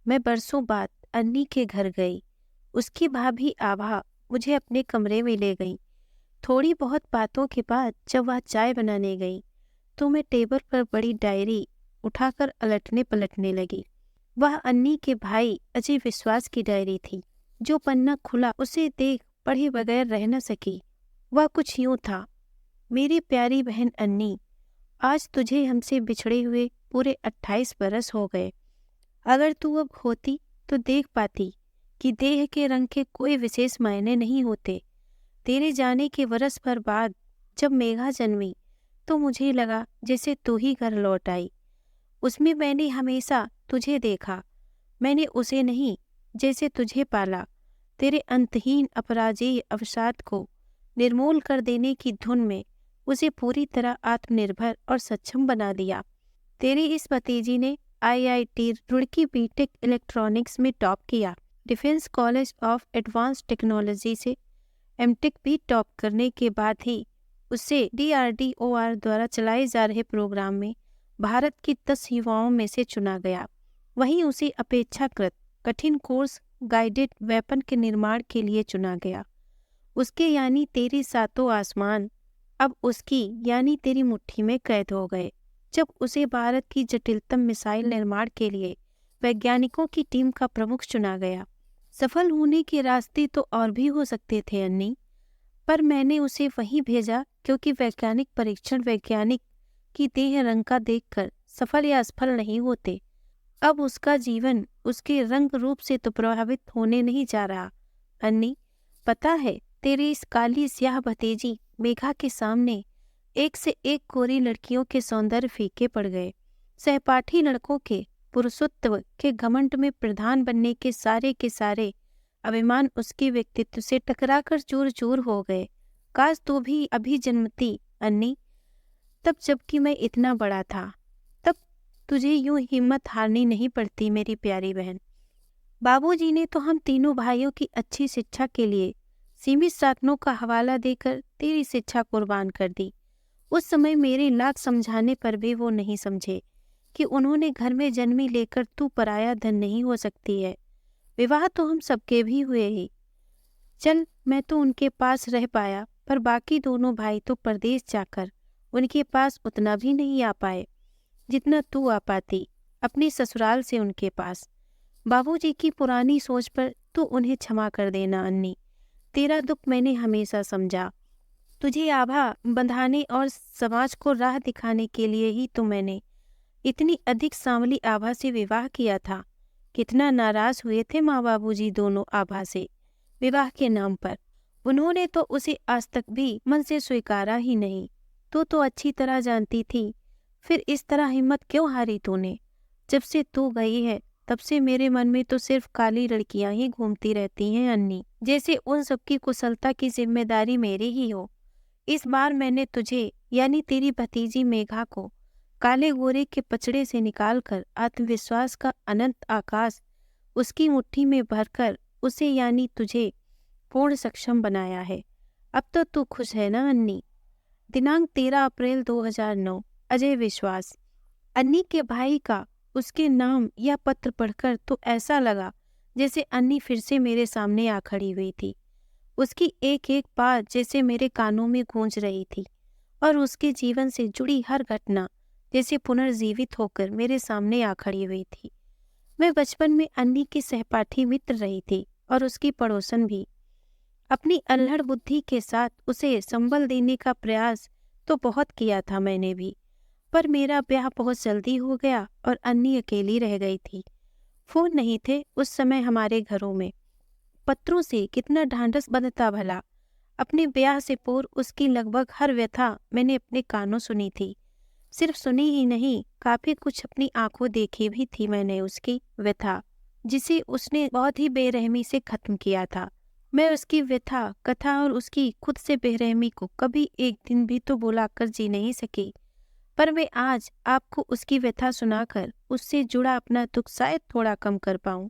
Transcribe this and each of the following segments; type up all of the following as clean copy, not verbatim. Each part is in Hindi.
मैं बरसों बाद अन्नी के घर गई। उसकी भाभी आभा मुझे अपने कमरे में ले गई। थोड़ी बहुत बातों के बाद जब वह चाय बनाने गई तो मैं टेबल पर बड़ी डायरी उठाकर अलटने पलटने लगी। वह अन्नी के भाई अजय विश्वास की डायरी थी। जो पन्ना खुला उसे देख पढ़े बगैर रह न सकी। वह कुछ यूं था। मेरी प्यारी बहन अन्नी, आज तुझे हमसे बिछड़े हुए पूरे 28 बरस हो गए। अगर तू अब होती तो देख पाती कि देह के रंग के कोई विशेष मायने नहीं होते। तेरे जाने के बरस भर बाद जब मेघा जन्मी तो मुझे लगा जैसे तू ही घर लौट आई। उसमें मैंने हमेशा तुझे देखा। मैंने उसे नहीं, जैसे तुझे पाला। तेरे अंतहीन अपराजेय अवसाद को निर्मूल कर देने की धुन में उसे पूरी तरह आत्मनिर्भर और सक्षम बना दिया। तेरी इस भतीजी ने IIT रुड़की बीटेक इलेक्ट्रॉनिक्स में टॉप किया। Defence college of advance technology से MTech भी टॉप करने के बाद ही उसे DRDOR द्वारा चलाए जा रहे प्रोग्राम में भारत की 10 युवाओं में से चुना गया। वहीं उसे अपेक्षाकृत कठिन कोर्स गाइडेड वेपन के निर्माण के लिए चुना गया। उसके यानी तेरी सातों आसमान अब उसकी यानी तेरी मुट्ठी में कैद हो गए। जब उसे भारत की जटिलतम मिसाइल निर्माण के लिए वैज्ञानिकों की टीम का प्रमुख चुना गया। सफल होने के रास्ते तो और भी हो सकते थे अन्नी, पर मैंने उसे वहीं भेजा क्योंकि वैज्ञानिक परीक्षण वैज्ञानिक की देह रंग का देखकर सफल या असफल नहीं होते। अब उसका जीवन उसके रंग रूप से तो प्रभावित होने नहीं जा रहा। अन्नी, पता है तेरी इस काली स्याह भतीजी मेघा के सामने एक से एक गोरी लड़कियों के सौंदर्य फीके पड़ गए। सहपाठी लड़कों के पुरुषत्व के घमंड में प्रधान बनने के सारे अभिमान उसके व्यक्तित्व से टकराकर चूर चूर हो गए। काश तू भी अभी जन्मती अन्नी, तब जबकि मैं इतना बड़ा था। तब तुझे यूं हिम्मत हारनी नहीं पड़ती मेरी प्यारी बहन। बाबूजी ने तो हम तीनों भाइयों की अच्छी शिक्षा के लिए सीमित साधनों का हवाला देकर तेरी शिक्षा कुर्बान कर दी। उस समय मेरे लाख समझाने पर भी वो नहीं समझे कि उन्होंने घर में जन्मी लेकर तू पराया धन नहीं हो सकती है। विवाह तो हम सबके भी हुए ही। चल, मैं तो उनके पास रह पाया, पर बाकी दोनों भाई तो परदेश जाकर उनके पास उतना भी नहीं आ पाए जितना तू आ पाती अपनी ससुराल से उनके पास। बाबूजी की पुरानी सोच पर तू उन्हें क्षमा कर देना अन्नी। तेरा दुख मैंने हमेशा समझा। तुझे आभा बंधाने और समाज को राह दिखाने के लिए ही तो मैंने इतनी अधिक सांवली आभा से विवाह किया था। कितना नाराज हुए थे माँ बाबूजी दोनों आभा से विवाह के नाम पर। उन्होंने तो उसे आज तक भी मन से स्वीकारा ही नहीं। तू तो अच्छी तरह जानती थी। फिर इस तरह हिम्मत क्यों हारी तूने? जब से तू गई है तब से मेरे मन में तो सिर्फ काली लड़कियां ही घूमती रहती हैं अन्नी, जैसे उन सबकी कुशलता की जिम्मेदारी मेरी ही हो। इस बार मैंने तुझे यानी तेरी भतीजी मेघा को काले गोरे के पचड़े से निकालकर आत्मविश्वास का अनंत आकाश उसकी मुट्ठी में भरकर उसे यानी तुझे पूर्ण सक्षम बनाया है। अब तो तू खुश है ना अन्नी? दिनांक 13 अप्रैल 2009। अजय विश्वास। अन्नी के भाई का उसके नाम या पत्र पढ़कर तो ऐसा लगा जैसे अन्नी फिर से मेरे सामने आ खड़ी हुई थी। उसकी एक एक बात जैसे मेरे कानों में गूंज रही थी और उसके जीवन से जुड़ी हर घटना जैसे पुनर्जीवित होकर मेरे सामने आ खड़ी हुई थी। मैं बचपन में अन्नी की सहपाठी मित्र रही थी और उसकी पड़ोसन भी। अपनी अल्हड़ बुद्धि के साथ उसे संबल देने का प्रयास तो बहुत किया था मैंने भी, पर मेरा ब्याह बहुत जल्दी हो गया और अन्नी अकेली रह गई थी। फोन नहीं थे उस समय हमारे घरों में। पत्रों से कितना ढांढस बंधता भला। अपने ब्याह से पूर्व उसकी लगभग हर व्यथा मैंने अपने कानों सुनी थी। सिर्फ सुनी ही नहीं, काफी कुछ अपनी आंखों देखी भी थी मैंने उसकी व्यथा, जिसे उसने बहुत ही बेरहमी से खत्म किया था। मैं उसकी व्यथा कथा और उसकी खुद से बेरहमी को कभी एक दिन भी तो बुलाकर जी नहीं सकी, पर मैं आज आपको उसकी व्यथा सुनाकर उससे जुड़ा अपना दुख शायद थोड़ा कम कर पाऊं।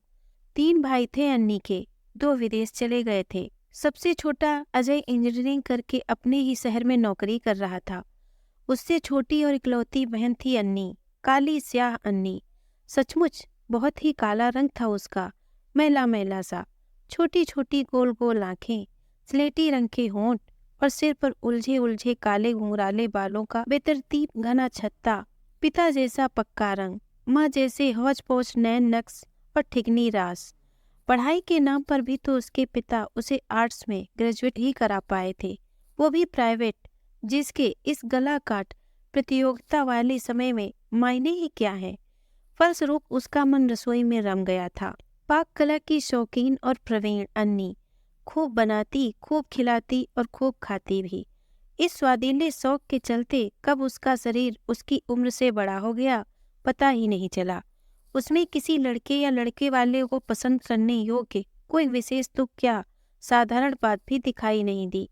3 भाई थे अन्नी के, 2 विदेश चले गए थे। सबसे छोटा अजय इंजीनियरिंग करके अपने ही शहर में नौकरी कर रहा था। उससे छोटी और इकलौती बहन थी अन्नी, काली स्याह अन्नी। सचमुच बहुत ही काला रंग था उसका, मैला मैला सा। छोटी छोटी गोल गोल आंखें, स्लेटी रंग के होंठ और सिर पर उलझे उलझे काले घुंघराले बालों का बेतरतीब घना छत्ता। पिता जैसा पक्का रंग, माँ जैसे हौच पौच नैन नक्श और ठिकनी रास। पढ़ाई के नाम पर भी तो उसके पिता उसे आर्ट्स में ग्रेजुएट ही करा पाए थे, वो भी प्राइवेट, जिसके इस गला काट प्रतियोगिता वाले समय में मायने ही क्या है। फलस्वरूप उसका मन रसोई में रम गया था। पाक कला की शौकीन और प्रवीण अन्नी खूब बनाती, खूब खिलाती और खूब खाती भी। इस स्वादिले शौक के चलते कब उसका शरीर उसकी उम्र से बड़ा हो गया, पता ही नहीं चला। उसमें किसी लड़के या लड़के वाले को पसंद करने योग्य कोई विशेष तो क्या, साधारण बात भी दिखाई नहीं दी।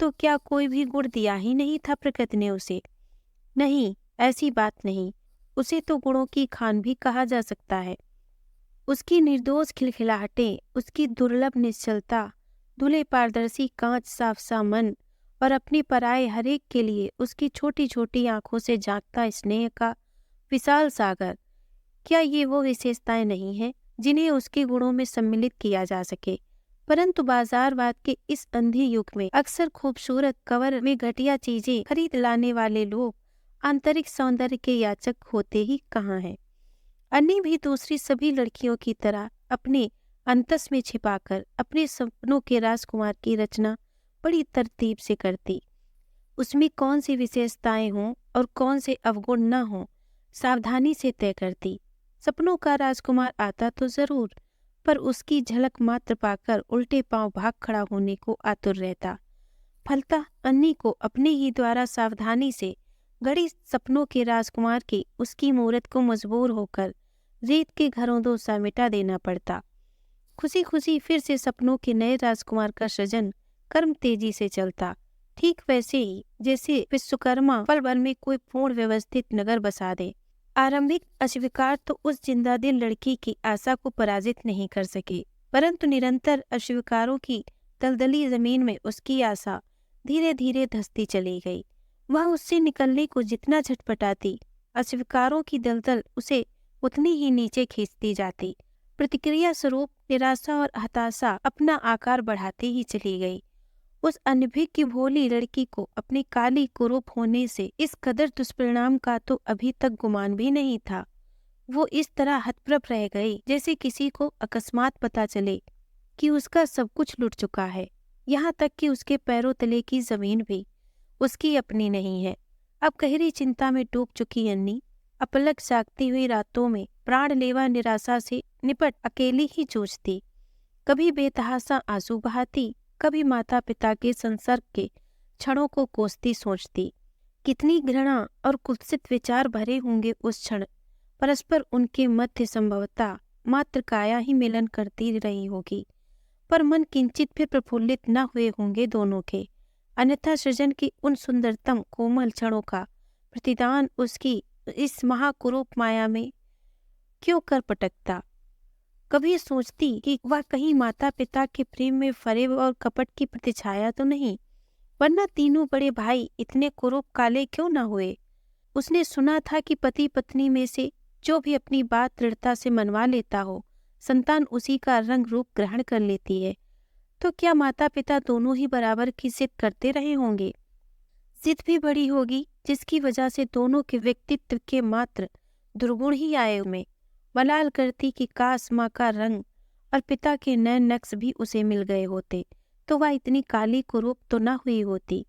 तो क्या कोई भी गुण दिया ही नहीं था प्रकृति ने उसे? नहीं, ऐसी बात नहीं। उसे तो गुणों की खान भी कहा जा सकता है। उसकी निर्दोष खिलखिलाहटें, उसकी दुर्लभ निश्चलता, धुले पारदर्शी कांच साफ सा मन और अपने पराये हरेक के लिए उसकी छोटी छोटी आंखों से झांकता स्नेह का विशाल सागर, क्या ये वो विशेषताएं नहीं हैं जिन्हें उसके गुणों में सम्मिलित किया जा सके? परंतु बाजारवाद के इस अंधे युग में अक्सर खूबसूरत कवर में घटिया चीजें खरीद लाने वाले लोग आंतरिक सौंदर्य के याचक होते ही कहाँ हैं। अन्नी भी दूसरी सभी लड़कियों की तरह अपने अंतस में छिपाकर अपने सपनों के राजकुमार की रचना बड़ी तरतीब से करती। उसमें कौन सी विशेषताएं हों और कौन से अवगुण न हों, सावधानी से तय करती। सपनों का राजकुमार आता तो जरूर, पर उसकी झलक मात्र पाकर उल्टे पांव भाग खड़ा होने को आतुर रहता। फलतः अन्नी को अपने ही द्वारा सावधानी से गढ़ी सपनों के राजकुमार की उसकी मूरत को मजबूर होकर रेत के घरों दो सा मिटा देना पड़ता। खुशी खुशी फिर से सपनों के नए राजकुमार का सृजन कर्म तेजी से चलता, ठीक वैसे ही जैसे विश्वकर्मा पल भर में कोई पूर्ण व्यवस्थित नगर बसा दे। आरंभिक अस्वीकार तो उस जिंदादिल लड़की की आशा को पराजित नहीं कर सके, परंतु निरंतर अस्वीकारों की दलदली जमीन में उसकी आशा धीरे धीरे धंसती चली गई। वह उससे निकलने को जितना झटपटाती, अस्वीकारों की दलदल उसे उतनी ही नीचे खींचती जाती। प्रतिक्रिया स्वरूप निराशा और हताशा अपना आकार बढ़ाती ही चली गई। उस अनभिज्ञ भोली लड़की को अपनी काली कुरूप होने से इस कदर दुष्परिणाम का तो अभी तक गुमान भी नहीं था। वो इस तरह हतप्रभ रह गई जैसे किसी को अकस्मात पता चले कि उसका सब कुछ लुट चुका है, यहाँ तक कि उसके पैरों तले की जमीन भी उसकी अपनी नहीं है। अब गहरी चिंता में डूब चुकी अन्नी अपलक जागती हुई रातों में प्राणलेवा निराशा से निपट अकेली ही जूझती। कभी बेतहासा आंसू बहाती, कभी माता पिता के संसर्ग के क्षणों को कोसती सोचती। कितनी घृणा और कुत्सित विचार भरे होंगे उस क्षण। परस्पर उनके मध्य संभवतः मात्र काया ही मिलन करती रही होगी, पर मन किंचित भी प्रफुल्लित न हुए होंगे दोनों के। अन्यथा सृजन की उन सुंदरतम कोमल क्षणों का प्रतिदान उसकी इस महाकुरूप माया में क्यों कर पटकता। कभी सोचती कि वह कहीं माता पिता के प्रेम में फरेब और कपट की प्रतिछाया तो नहीं, वरना तीनों बड़े भाई इतने कुरूप काले क्यों न हुए। उसने सुना था कि पति पत्नी में से जो भी अपनी बात दृढ़ता से मनवा लेता हो, संतान उसी का रंग रूप ग्रहण कर लेती है। तो क्या माता पिता दोनों ही बराबर की जिद करते रहे होंगे? जिद भी बड़ी होगी जिसकी वजह से दोनों के व्यक्तित्व के मात्र दुर्गुण ही आए उनमें। मलाल करती कि काश माँ का रंग और पिता के नैन नक्श भी उसे मिल गए होते तो वह इतनी काली कुरूप तो न हुई होती।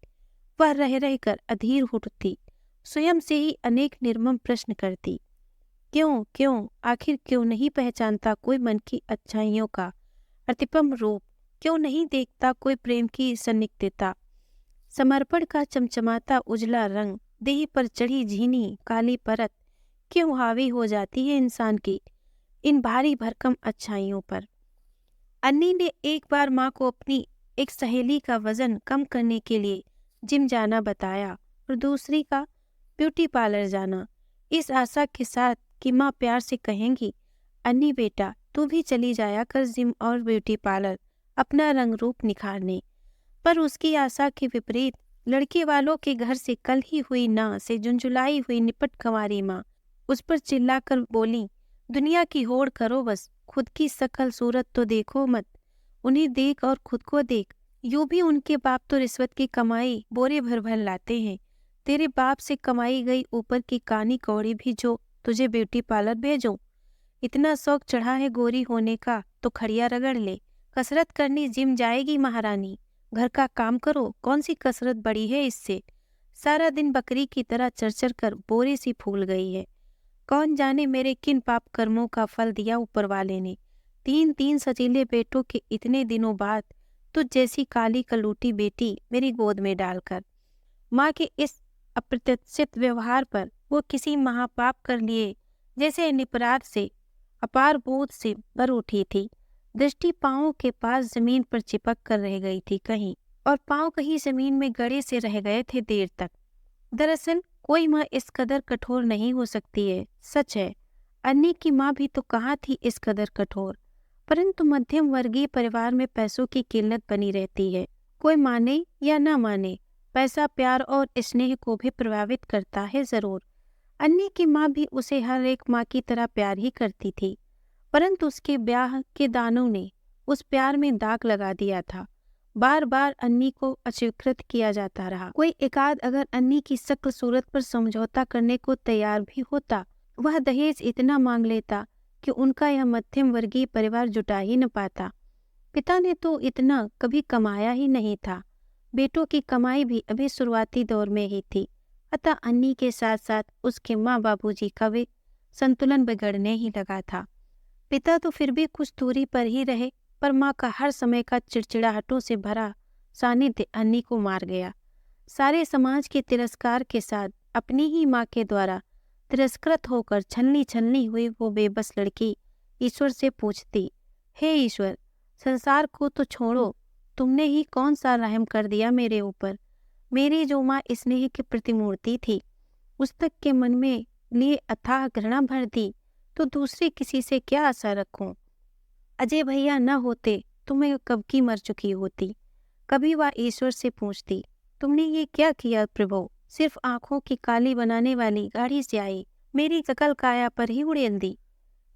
वह रह रह कर अधीर उठती, स्वयं से ही अनेक निर्मम प्रश्न करती। क्यों क्यों, आखिर क्यों नहीं पहचानता कोई मन की अच्छाइयों का अतिपम रूप? क्यों नहीं देखता कोई प्रेम की सन्निग्धता? समर्पण का चमचमाता उजला रंग, देह पर चढ़ी झीनी काली परत क्यों हावी हो जाती है इंसान की इन भारी भरकम अच्छाइयों पर? अन्नी ने एक बार माँ को अपनी एक सहेली का वजन कम करने के लिए जिम जाना बताया और दूसरी का ब्यूटी पार्लर जाना, इस आशा के साथ कि माँ प्यार से कहेंगी, अन्नी बेटा तू भी चली जाया कर जिम और ब्यूटी पार्लर अपना रंग रूप निखारने। पर उसकी आशा के विपरीत लड़के वालों के घर से कल ही हुई ना से झुंझुलाई हुई निपट कंवारी माँ उस पर चिल्लाकर बोली, दुनिया की होड़ करो बस, खुद की शकल सूरत तो देखो मत। उन्हें देख और खुद को देख, यूं भी उनके बाप तो रिश्वत की कमाई बोरे भर भर लाते हैं। तेरे बाप से कमाई गई ऊपर की कानी कौड़ी भी जो तुझे ब्यूटी पार्लर भेजूं। इतना शौक चढ़ा है गोरी होने का तो खड़िया रगड़ ले। कसरत करनी जिम जाएगी महारानी, घर का काम करो, कौन सी कसरत बड़ी है इससे। सारा दिन बकरी की तरह चरचर कर बोरे सी फूल गई है। कौन जाने मेरे किन पाप कर्मों का फल दिया ऊपर वाले ने। 3 सजीले बेटों के इतने दिनों बाद तुझ जैसी काली कलूटी बेटी मेरी गोद में डालकर। माँ के इस अप्रत्याशित व्यवहार पर वो किसी महापाप कर लिए जैसे निपराध से अपार बोझ से भर उठी थी। दृष्टि पांवों के पास जमीन पर चिपक कर रह गई थी कहीं, और पांव कहीं जमीन में गड़े से रह गए थे देर तक। दरअसल कोई माँ इस कदर कठोर नहीं हो सकती है, सच है। अन्नी की माँ भी तो कहाँ थी इस कदर कठोर, परंतु मध्यम वर्गीय परिवार में पैसों की किल्लत बनी रहती है। कोई माने या ना माने, पैसा प्यार और स्नेह को भी प्रभावित करता है जरूर। अन्नी की माँ भी उसे हर एक माँ की तरह प्यार ही करती थी, परंतु उसके ब्याह के दानों ने उस प्यार में दाग लगा दिया था। बार बार अन्नी को अस्वीकृत किया जाता रहा। कोई एकाध अगर अन्नी की शक्ल सूरत पर समझौता करने को तैयार भी होता, वह दहेज इतना मांग लेता कि उनका यह मध्यम वर्गीय परिवार जुटा ही न पाता। पिता ने तो इतना कभी कमाया ही नहीं था। बेटों की कमाई भी अभी शुरुआती दौर में ही थी, अतः अन्नी के साथ साथ उसके माँ बाबूजी का भी संतुलन बिगड़ने ही लगा था। पिता तो फिर भी कुछ दूरी पर ही रहे, पर माँ का हर समय का चिड़चिड़ाहटों से भरा सानिध्य अन्नी को मार गया। सारे समाज के तिरस्कार के साथ अपनी ही माँ के द्वारा तिरस्कृत होकर छलनी छलनी हुई वो बेबस लड़की ईश्वर से पूछती, हे ईश्वर, संसार को तो छोड़ो, तुमने ही कौन सा रहम कर दिया मेरे ऊपर। मेरी जो माँ स्नेह की प्रतिमूर्ति थी, उस तक के मन में लिए अथाह घृणा भर दी, तो दूसरे किसी से क्या आशा रखूं। अजय भैया न होते तो मैं कब की मर चुकी होती। कभी वह ईश्वर से पूछती, तुमने ये क्या किया प्रभु, सिर्फ आंखों की काली बनाने वाली गाड़ी से आई, मेरी सकल काया पर ही उड़ेल दी।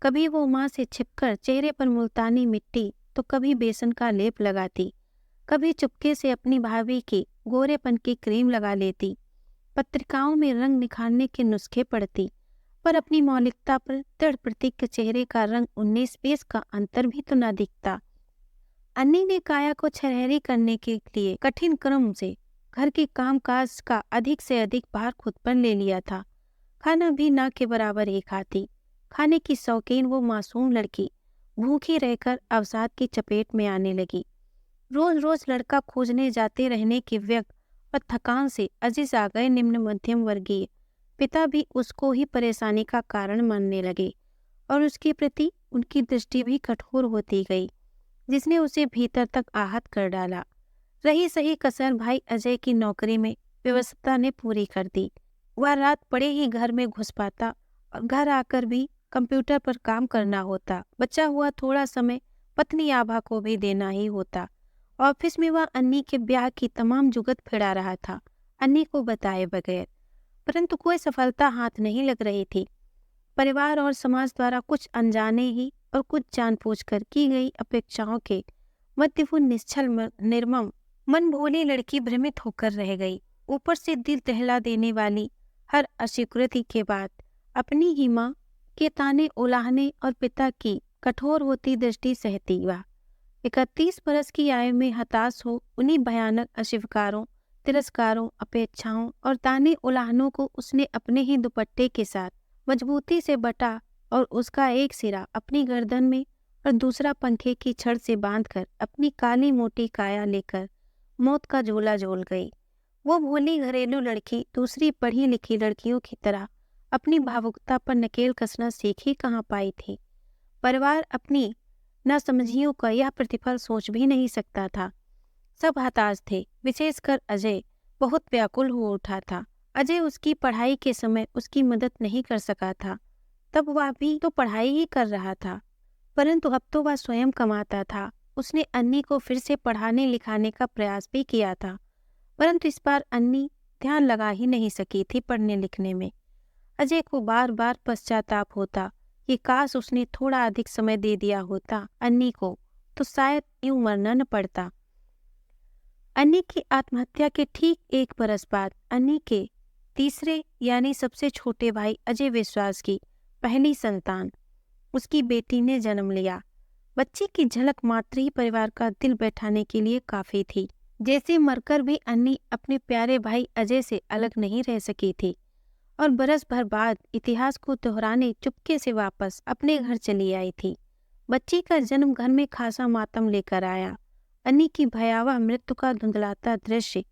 कभी वो माँ से छिपकर चेहरे पर मुल्तानी मिट्टी तो कभी बेसन का लेप लगाती, कभी चुपके से अपनी भाभी की गोरेपन की क्रीम लगा लेती। पत्रिकाओं में रंग निखारने के नुस्खे पढ़ती, पर अपनी मौलिकता पर दृढ़ प्रतीक चेहरे का रंग 19-20 का अंतर भी तो न दिखता। अन्नी ने काया को छरहरी करने के लिए कठिन क्रम से घर के कामकाज का अधिक से अधिक भार खुद पर ले लिया था। खाना भी ना के बराबर ही खाती। खाने की शौकीन वो मासूम लड़की भूखी रहकर अवसाद की चपेट में आने लगी। रोज रोज लड़का खोजने जाते रहने के व्यग्र और थकान से अजीज आ गए निम्न मध्यम वर्गीय पिता भी उसको ही परेशानी का कारण मानने लगे, और उसके प्रति उनकी दृष्टि भी कठोर होती गई, जिसने उसे भीतर तक आहत कर डाला। रही सही कसर भाई अजय की नौकरी में व्यवस्था ने पूरी कर दी। वह रात पड़े ही घर में घुस पाता और घर आकर भी कंप्यूटर पर काम करना होता। बचा हुआ थोड़ा समय पत्नी आभा को भी देना ही होता। ऑफिस में वह अन्नी के ब्याह की तमाम जुगत फिरा रहा था, अन्नी को बताए बगैर, परंतु कोई सफलता हाथ नहीं लग रही थी। परिवार और समाज द्वारा कुछ अनजाने ही और कुछ जानबूझकर की गई अपेक्षाओं के मध्य वो निश्चल निर्मम मन भोली लड़की भ्रमित होकर रह गई। ऊपर से दिल दहला देने वाली हर अस्वीकृति के बाद अपनी ही माँ के ताने उलाहने और पिता की कठोर होती दृष्टि सहती वह 31 बरस की आयु में हताश हो उन्हीं भयानक अस्वीकारों, तिरस्कारों, अपेक्षाओं और ताने उलाहनों को उसने अपने ही दुपट्टे के साथ मजबूती से बटा और उसका एक सिरा अपनी गर्दन में और दूसरा पंखे की छड़ से बांधकर अपनी काली मोटी काया लेकर मौत का झोला झोल गई। वो भोली घरेलू लड़की दूसरी पढ़ी लिखी लड़कियों की तरह अपनी भावुकता पर नकेल कसना सीख ही कहाँ पाई थी। परिवार अपनी नासमझियों का यह प्रतिफल सोच भी नहीं सकता था। सब हताश थे, विशेषकर अजय बहुत व्याकुल हो उठा था। अजय उसकी पढ़ाई के समय उसकी मदद नहीं कर सका था, तब वह भी तो पढ़ाई ही कर रहा था, परंतु अब तो वह स्वयं कमाता था। उसने अन्नी को फिर से पढ़ाने लिखाने का प्रयास भी किया था, परंतु इस बार अन्नी ध्यान लगा ही नहीं सकी थी पढ़ने लिखने में। अजय को बार बार पश्चाताप होता, कि काश उसने थोड़ा अधिक समय दे दिया होता अन्नी को, तो शायद यूं मरना न पड़ता। अन्नी की आत्महत्या के ठीक 1 बरस बाद अन्नी के तीसरे यानी सबसे छोटे भाई अजय विश्वास की पहली संतान, उसकी बेटी ने जन्म लिया। बच्ची की झलक मात्र ही परिवार का दिल बैठाने के लिए काफी थी। जैसे मरकर भी अन्नी अपने प्यारे भाई अजय से अलग नहीं रह सकी थी और बरस भर बाद इतिहास को दोहराने चुपके से वापस अपने घर चली आई थी। बच्ची का जन्म घर में खासा मातम लेकर आया। अन्नी की भयावह मृत्यु का धुंधलाता दृश्य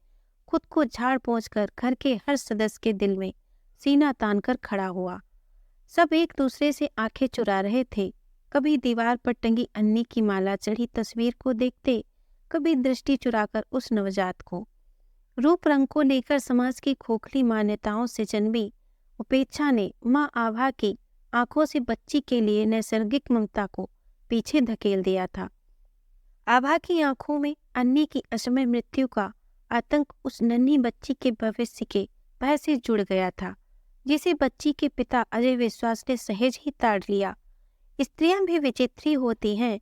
खुद को झाड़ पोंछकर घर के हर सदस्य के दिल में सीना तान कर खड़ा हुआ। सब एक दूसरे से आंखें चुरा रहे थे। कभी दीवार पर टंगी अन्नी की माला चढ़ी तस्वीर को देखते, कभी दृष्टि चुराकर उस नवजात को। रूप रंग को लेकर समाज की खोखली मान्यताओं से जन्मी उपेक्षा ने माँ आभा की आंखों से बच्ची के लिए नैसर्गिक ममता को पीछे धकेल दिया था। आभा की आंखों में अन्नी की असमय मृत्यु का आतंक उस नन्ही बच्ची के भविष्य के भय से जुड़ गया था, जिसे बच्ची के पिता अजय विश्वास ने सहज ही ताड़ लिया। स्त्रियां भी विचित्री होती हैं।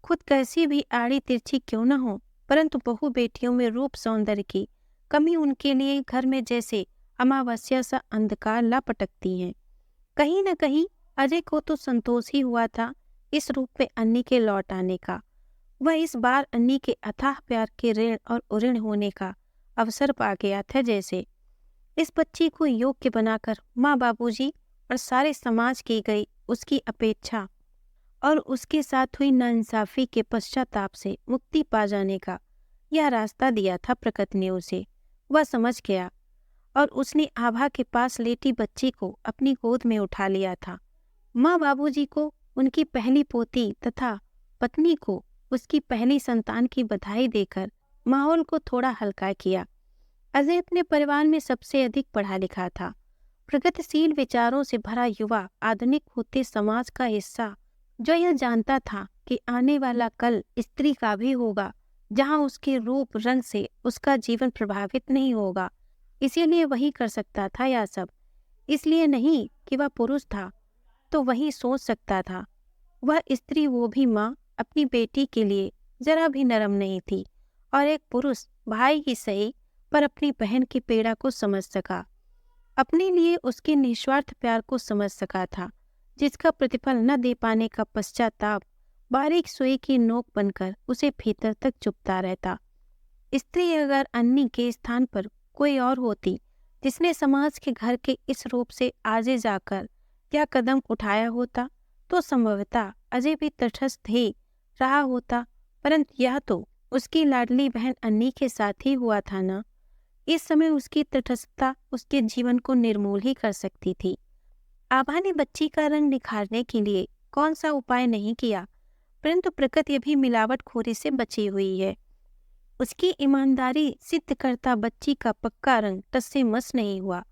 खुद कैसी भी आड़ी तिरछी क्यों न हो, परंतु बहु बेटियों में रूप सौंदर्य की कमी उनके लिए घर में जैसे अमावस्या सा अंधकार ला पटकती हैं। कहीं न कहीं अजय को तो संतोष ही हुआ था इस रूप में अन्नी के लौट आने का। वह इस बार अन्नी के अथाह प्यार के ऋण और उऋण होने का अवसर पा गया था। जैसे इस बच्ची को योग्य बनाकर माँ बाबूजी और सारे समाज की गई उसकी अपेक्षा और उसके साथ हुई नाइंसाफी के पश्चाताप से मुक्ति पा जाने का यह रास्ता दिया था प्रकृति ने उसे। वह समझ गया और उसने आभा के पास लेटी बच्ची को अपनी गोद में उठा लिया था। माँ बाबूजी को उनकी पहली पोती तथा पत्नी को उसकी पहली संतान की बधाई देकर माहौल को थोड़ा हल्का किया। अजय अपने परिवार में सबसे अधिक पढ़ा लिखा था। प्रगतिशील विचारों से भरा युवा, आधुनिक होते समाज का हिस्सा, जो यह जानता था कि आने वाला कल स्त्री का भी होगा, जहां उसके रूप रंग से उसका जीवन प्रभावित नहीं होगा। इसीलिए वही कर सकता था यह सब। इसलिए नहीं कि वह पुरुष था, तो वही सोच सकता था। वह स्त्री, वो भी माँ, अपनी बेटी के लिए जरा भी नरम नहीं थी और एक पुरुष भाई ही सही पर अपनी बहन की पीड़ा को समझ सका, अपने लिए उसके निस्वार्थ प्यार को समझ सका था, जिसका प्रतिफल न दे पाने का पश्चाताप बारीक सुई की नोक बनकर उसे भीतर तक चुभता रहता। स्त्री अगर अन्नी के स्थान पर कोई और होती, जिसने समाज के घर के इस रूप से आगे जाकर क्या कदम उठाया होता, तो संभवतः अजय भी तटस्थ ही रहा होता। परंतु यह तो उसकी लाडली बहन अन्नी के साथ ही हुआ था ना। इस समय उसकी तटस्थता उसके जीवन को निर्मूल ही कर सकती थी। आभा ने बच्ची का रंग निखारने के लिए कौन सा उपाय नहीं किया, परंतु प्रकृति भी मिलावटखोरी से बची हुई है। उसकी ईमानदारी सिद्ध करता बच्ची का पक्का रंग टस से मस नहीं हुआ।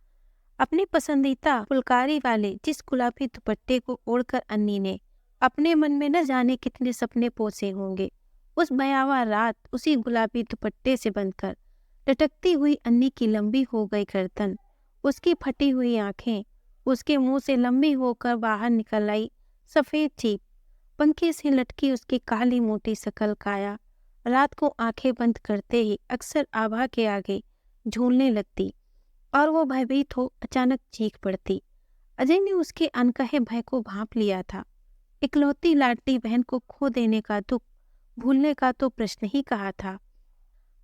अपने पसंदीदा फुलकारी वाले जिस गुलाबी दुपट्टे को ओढ़कर अन्नी ने अपने मन में न जाने कितने सपने पोसे होंगे, उस भयावह रात उसी गुलाबी दुपट्टे से बंधकर लटकती हुई अन्नी की लंबी हो गई गर्दन, उसकी फटी हुई आंखें, उसके मुंह से लंबी होकर बाहर निकल आई सफेद जीभ, पंखे से लटकी उसकी काली मोटी शकल काया रात को आंखें बंद करते ही अक्सर आभा के आगे झूलने लगती और वो भयभीत हो अचानक चीख पड़ती। अजय ने उसके अनकहे भय को भांप लिया था। इकलौती लाडली बहन को खो देने का दुख भूलने का तो प्रश्न ही कहा था।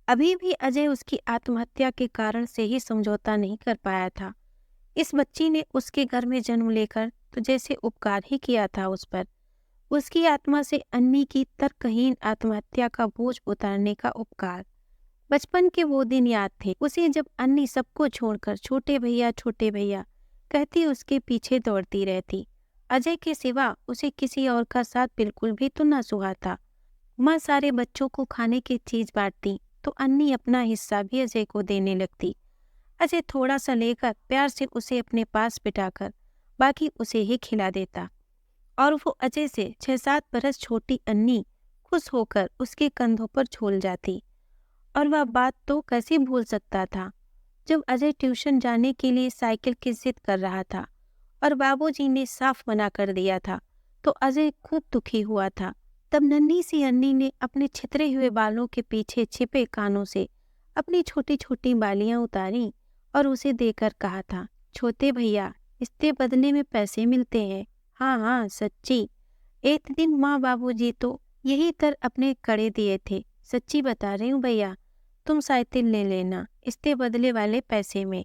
अभी भी अजय उसकी आत्महत्या के कारण से ही समझौता नहीं कर पाया था। इस बच्ची ने उसके घर में जन्म लेकर तो जैसे उपकार ही किया था उस पर। उसकी आत्मा से अन्नी की तर्कहीन आत्महत्या का बोझ उतारने का उपकार। बचपन के वो दिन याद थे उसे, जब अन्नी सबको छोड़कर छोटे भैया कहती उसके पीछे दौड़ती रहती। अजय के सिवा उसे किसी और का साथ बिल्कुल भी तो न सुहाता। माँ सारे बच्चों को खाने की चीज बांटती तो अन्नी अपना हिस्सा भी अजय को देने लगती। अजय थोड़ा सा लेकर प्यार से उसे अपने पास बिठाकर बाकी उसे ही खिला देता और वो अजय से 6-7 बरस छोटी अन्नी खुश होकर उसके कंधों पर झूल जाती। और वह बात तो कैसे भूल सकता था जब अजय ट्यूशन जाने के लिए साइकिल की जिद कर रहा था और बाबूजी ने साफ मना कर दिया था तो अजय खूब दुखी हुआ था। तब नन्ही सी अन्नी ने अपने छितरे हुए बालों के पीछे छिपे कानों से अपनी छोटी छोटी बालियां उतारी और उसे देकर कहा था, छोटे भैया, इसके बदले में पैसे मिलते हैं। हाँ हाँ, सच्ची। एक दिन माँ बाबूजी तो यही कर अपने कड़े दिए थे। सच्ची बता रही हूँ भैया, तुम साइकिल ले लेना इसके बदले वाले पैसे में।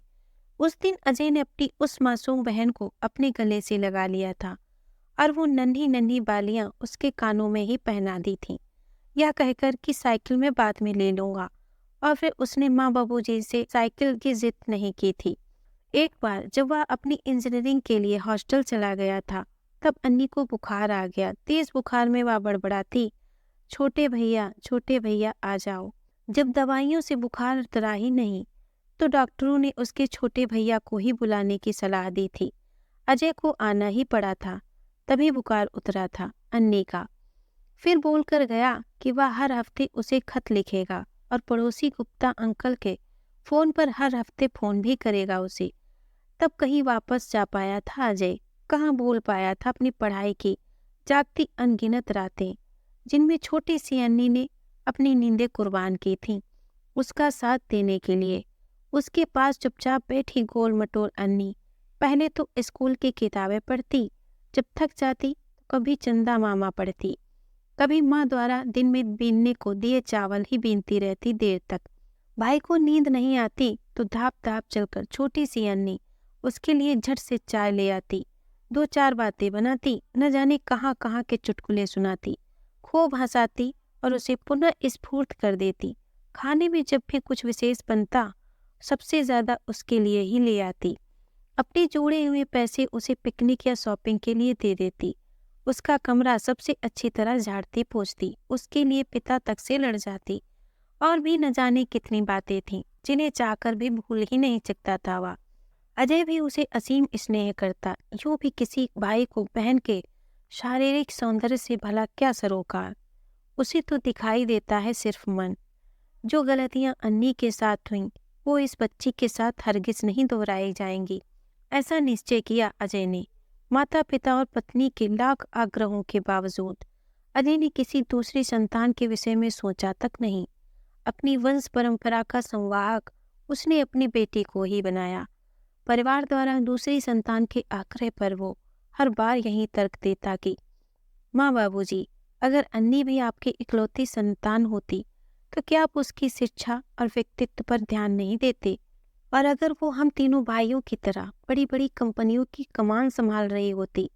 उस दिन अजय ने अपनी उस मासूम बहन को अपने गले से लगा लिया था और वो नन्ही नन्ही बालियां उसके कानों में ही पहना दी थीं, यह कहकर कि साइकिल में बाद में ले लूंगा। और फिर उसने माँ बाबूजी से साइकिल की जिद नहीं की थी। एक बार जब वह अपनी इंजीनियरिंग के लिए हॉस्टल चला गया था, तब अन्नी को बुखार आ गया। तेज बुखार में वह बड़बड़ाती, छोटे भैया आ जाओ। जब दवाइयों से बुखार उतरा ही नहीं, तो डॉक्टरों ने उसके छोटे भैया को ही बुलाने की सलाह दी थी। अजय को आना ही पड़ा था, तभी बुखार उतरा था अन्नी का। फिर बोलकर गया कि वह हर हफ्ते उसे खत लिखेगा और पड़ोसी गुप्ता अंकल के फोन पर हर हफ्ते फोन भी करेगा उसे। तब कहीं वापस जा पाया था अजय, कहाँ भूल पाया था अपनी पढ़ाई की जागती अनगिनत रातें, जिनमें छोटी सी अन्नी ने अपनी नींदें कुर्बान की थीं उसका साथ देने के लिए। उसके पास चुपचाप बैठी गोल मटोल अन्नी पहले तो स्कूल की किताबें पढ़ती, जब थक जाती तो कभी चंदा मामा पढ़ती, कभी माँ द्वारा दिन में बीनने को दिए चावल ही बीनती रहती देर तक। भाई को नींद नहीं आती तो धाप धाप चलकर छोटी सी अन्नी उसके लिए झट से चाय ले आती, दो चार बातें बनाती, न जाने कहाँ कहाँ के चुटकुले सुनाती, खूब हंसाती और उसे पुनः स्फूर्त कर देती। खाने में जब भी कुछ विशेष बनता, सबसे ज्यादा उसके लिए ही ले आती। अपने जोड़े हुए पैसे उसे पिकनिक या शॉपिंग के लिए दे देती। उसका कमरा सबसे अच्छी तरह झाड़ती पोंछती, उसके लिए पिता तक से लड़ जाती। और भी न जाने कितनी बातें थीं जिन्हें चाहकर भी भूल ही नहीं सकता था वह। अजय भी उसे असीम स्नेह करता, यूं भी किसी भाई को बहन के शारीरिक सौंदर्य से भला क्या सरोकार। उसे तो दिखाई देता है सिर्फ मन। जो गलतियां अन्नी के साथ हुईं, वो इस बच्ची के साथ हरगिज नहीं दोहराई जाएंगी, ऐसा निश्चय किया अजय ने। माता पिता और पत्नी के लाख आग्रहों के बावजूद अजय ने किसी दूसरी संतान के विषय में सोचा तक नहीं। अपनी वंश परंपरा का संवाहक उसने अपनी बेटी को ही बनाया। परिवार द्वारा दूसरी संतान के आग्रह पर वो हर बार यही तर्क देता कि माँ बाबूजी, अगर अन्नी भी आपकी इकलौती संतान होती तो क्या आप उसकी शिक्षा और व्यक्तित्व पर ध्यान नहीं देते? और अगर वो हम तीनों भाइयों की तरह बड़ी बड़ी कंपनियों की कमान संभाल रही होती,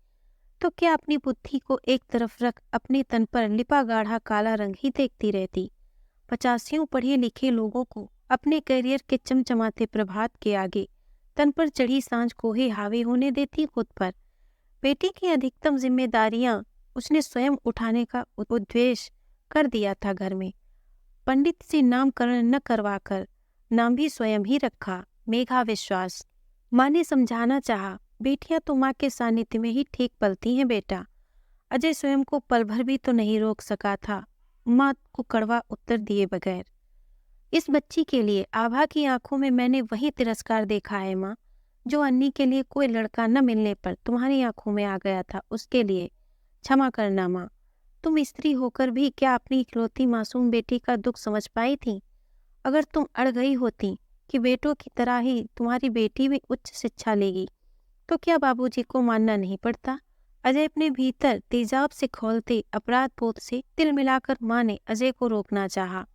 तो क्या अपनी बुद्धि को एक तरफ रख अपने तन पर लिपा गाढ़ा काला रंग ही देखती रहती? 50 पढ़े लिखे लोगों को अपने करियर के चमचमाते प्रभात के आगे तन पर चढ़ी सांझ को ही हावी होने देती खुद पर? बेटी की अधिकतम जिम्मेदारियां उसने स्वयं उठाने का उद्देश्य कर दिया था घर में। पंडित से नामकरण न करवाकर नाम भी स्वयं ही रखा, मेघा विश्वास। माँ ने समझाना चाहा, बेटियां तो माँ के सानिध्य में ही ठीक पलती हैं बेटा। अजय स्वयं को पल भर भी तो नहीं रोक सका था माँ को कड़वा उत्तर दिए बगैर। इस बच्ची के लिए आभा की आंखों में मैंने वही तिरस्कार देखा है माँ, जो अन्नी के लिए कोई लड़का न मिलने पर तुम्हारी आंखों में आ गया था। उसके लिए क्षमा करना माँ। तुम स्त्री होकर भी क्या अपनी इकलौती मासूम बेटी का दुख समझ पाई थी? अगर तुम अड़ गई होती कि बेटों की तरह ही तुम्हारी बेटी भी उच्च शिक्षा लेगी, तो क्या बाबूजी को मानना नहीं पड़ता? अजय अपने भीतर तेजाब से खौलते अपराध बोध से तिल मिलाकर माँ ने अजय को रोकना चाहा,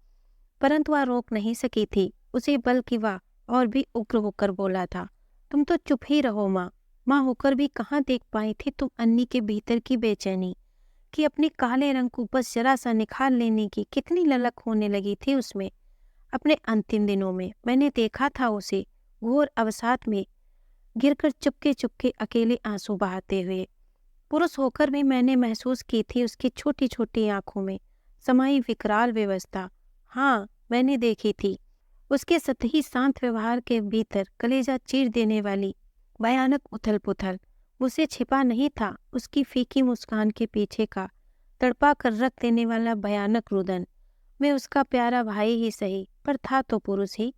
परंतु वह रोक नहीं सकी थी उसे, बल्कि वह और भी उग्र होकर बोला था, तुम तो चुप ही रहो माँ। माँ होकर भी कहाँ देख पाई थी तुम अन्नी के भीतर की बेचैनी, कि अपने काले रंग को बस जरा सा निखार लेने की कितनी ललक होने लगी थी उसमें। अपने अंतिम दिनों में मैंने देखा था उसे घोर अवसाद में गिरकर चुपके चुपके अकेले आंसू बहाते हुए। पुरुष होकर भी मैंने महसूस की थी उसकी छोटी छोटी आंखों में समाई विकराल व्यवस्था। हाँ, मैंने देखी थी उसके सतही शांत व्यवहार के भीतर कलेजा चीर देने वाली भयानक उथल पुथल। उसे छिपा नहीं था उसकी फीकी मुस्कान के पीछे का तड़पा कर रख देने वाला भयानक रुदन। मैं उसका प्यारा भाई ही सही, पर था तो पुरुष ही।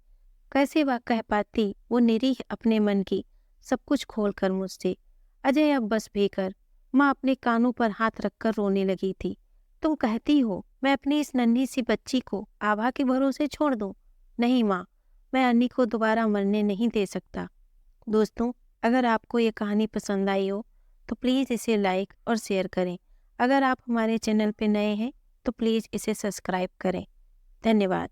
कैसे वह कह पाती वो निरीह अपने मन की सब कुछ खोल कर मुझसे, अजय अब बस भी कर, माँ अपने कानों पर हाथ रखकर रोने लगी थी। तुम कहती हो मैं अपनी इस नन्ही सी बच्ची को आभा के भरोसे छोड़ दूं? नहीं माँ, मैं अन्नी को दोबारा मरने नहीं दे सकता। दोस्तों, अगर आपको ये कहानी पसंद आई हो तो प्लीज़ इसे लाइक और शेयर करें। अगर आप हमारे चैनल पर नए हैं तो प्लीज़ इसे सब्सक्राइब करें। धन्यवाद।